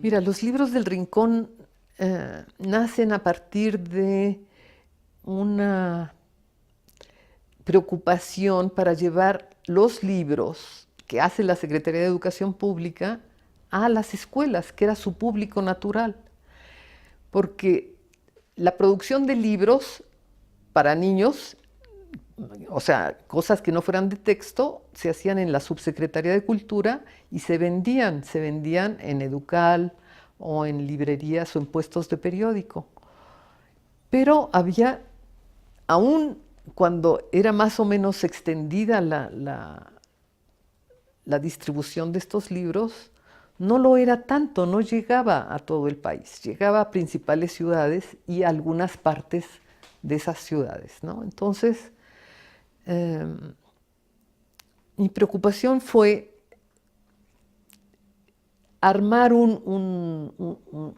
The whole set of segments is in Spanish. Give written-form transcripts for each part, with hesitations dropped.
Mira, los libros del Rincón nacen a partir de una preocupación para llevar los libros que hace la Secretaría de Educación Pública a las escuelas, que era su público natural. Porque la producción de libros para niños, o sea, cosas que no fueran de texto, se hacían en la Subsecretaría de Cultura y se vendían en Educal o en librerías o en puestos de periódico. Pero había, aún cuando era más o menos extendida la distribución de estos libros, no lo era tanto, no llegaba a todo el país, llegaba a principales ciudades y a algunas partes de esas ciudades, ¿no? Entonces, mi preocupación fue armar un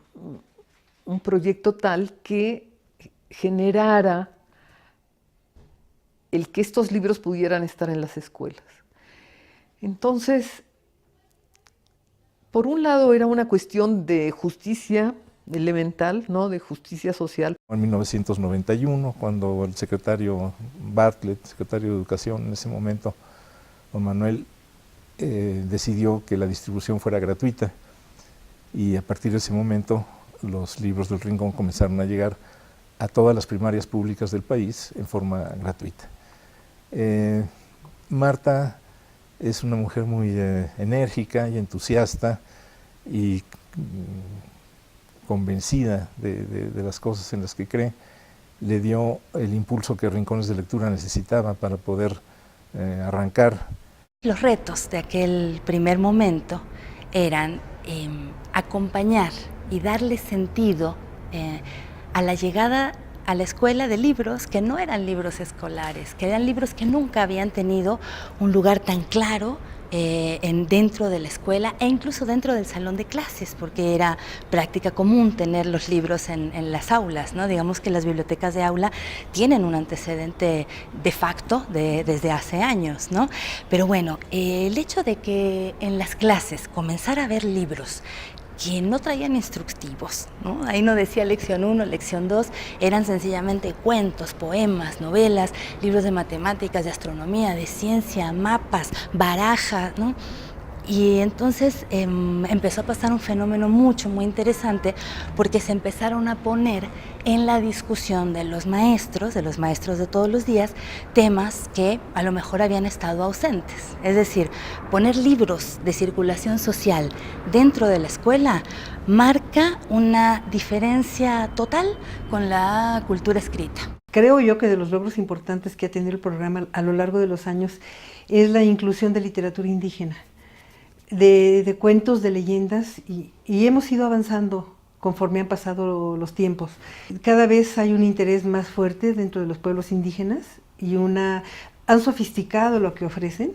proyecto tal que generara el que estos libros pudieran estar en las escuelas. Entonces, por un lado era una cuestión de justicia elemental, ¿no? De justicia social. En 1991, cuando el secretario Bartlett, secretario de Educación en ese momento, don Manuel, decidió que la distribución fuera gratuita, y a partir de ese momento los libros del Rincón comenzaron a llegar a todas las primarias públicas del país en forma gratuita. Marta es una mujer muy enérgica y entusiasta y convencida de las cosas en las que cree. Le dio el impulso que Rincones de Lectura necesitaba para poder arrancar. Los retos de aquel primer momento eran acompañar y darle sentido a la llegada a la escuela de libros que no eran libros escolares, que eran libros que nunca habían tenido un lugar tan claro dentro de la escuela e incluso dentro del salón de clases, porque era práctica común tener los libros en las aulas, ¿no? Digamos que las bibliotecas de aula tienen un antecedente de facto desde hace años, ¿no? Pero bueno, el hecho de que en las clases comenzara a haber libros que no traían instructivos, ¿no? Ahí no decía lección 1, lección 2, eran sencillamente cuentos, poemas, novelas, libros de matemáticas, de astronomía, de ciencia, mapas, barajas, ¿no? Y entonces empezó a pasar un fenómeno muy interesante, porque se empezaron a poner en la discusión de los maestros de todos los días, temas que a lo mejor habían estado ausentes. Es decir, poner libros de circulación social dentro de la escuela marca una diferencia total con la cultura escrita. Creo yo que de los logros importantes que ha tenido el programa a lo largo de los años es la inclusión de literatura indígena, de cuentos, de leyendas, y hemos ido avanzando conforme han pasado los tiempos. Cada vez hay un interés más fuerte dentro de los pueblos indígenas y han sofisticado lo que ofrecen,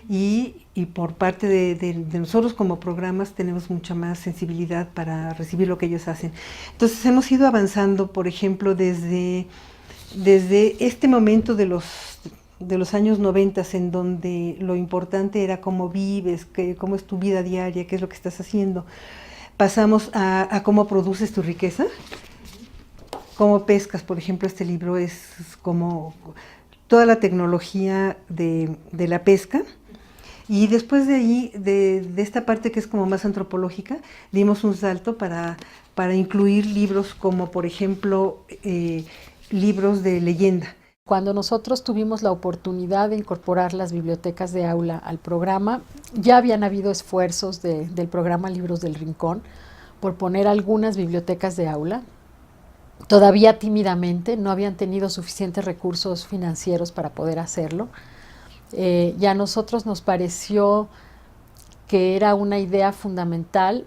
y por parte de nosotros como programas tenemos mucha más sensibilidad para recibir lo que ellos hacen. Entonces hemos ido avanzando, por ejemplo, desde este momento de los años 90, en donde lo importante era cómo vives, cómo es tu vida diaria, qué es lo que estás haciendo. Pasamos a cómo produces tu riqueza, cómo pescas. Por ejemplo, este libro es como toda la tecnología de la pesca. Y después de ahí, de esta parte que es como más antropológica, dimos un salto para incluir libros como, por ejemplo, libros de leyenda. Cuando nosotros tuvimos la oportunidad de incorporar las bibliotecas de aula al programa, ya habían habido esfuerzos del programa Libros del Rincón por poner algunas bibliotecas de aula. Todavía tímidamente, no habían tenido suficientes recursos financieros para poder hacerlo. Y a nosotros nos pareció que era una idea fundamental,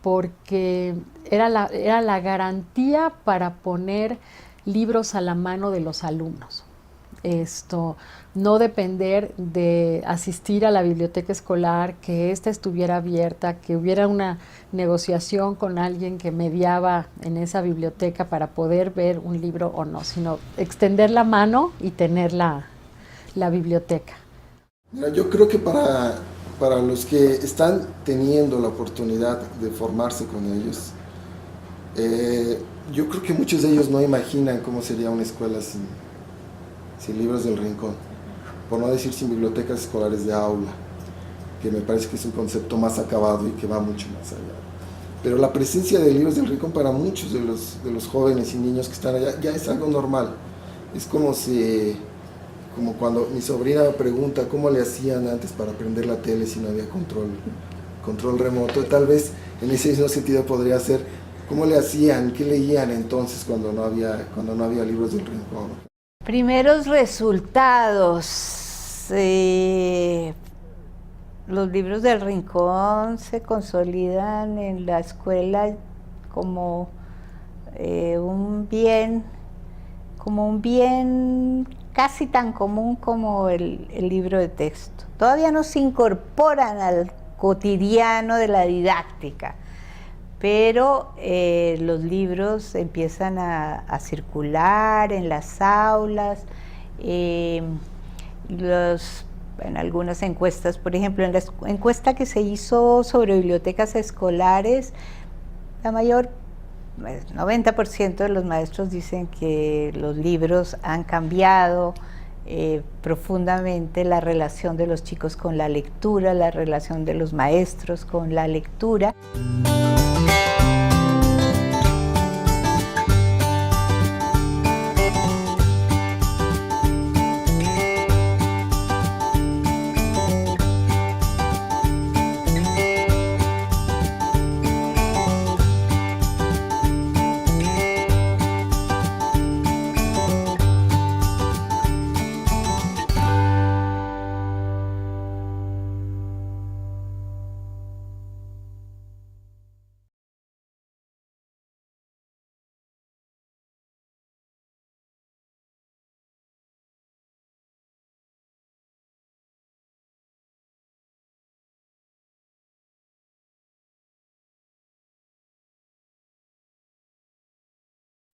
porque era la garantía para poner libros a la mano de los alumnos. No depender de asistir a la biblioteca escolar, que ésta estuviera abierta, que hubiera una negociación con alguien que mediaba en esa biblioteca para poder ver un libro o no, sino extender la mano y tener la biblioteca. Mira, yo creo que para para los que están teniendo la oportunidad de formarse con ellos, yo creo que muchos de ellos no imaginan cómo sería una escuela sin libros del rincón, por no decir sin bibliotecas escolares de aula, que me parece que es un concepto más acabado y que va mucho más allá. Pero la presencia de libros del rincón para muchos de los jóvenes y niños que están allá ya es algo normal. Es como cuando mi sobrina me pregunta cómo le hacían antes para prender la tele si no había control remoto. Tal vez en ese mismo sentido podría ser cómo le hacían, qué leían entonces cuando no había libros del rincón. Primeros resultados. Los libros del rincón se consolidan en la escuela como un bien casi tan común como el libro de texto. Todavía no se incorporan al cotidiano de la didáctica, pero los libros empiezan a circular en las aulas. En algunas encuestas, por ejemplo, en la encuesta que se hizo sobre bibliotecas escolares, la mayor, 90% de los maestros dicen que los libros han cambiado profundamente la relación de los chicos con la lectura, la relación de los maestros con la lectura.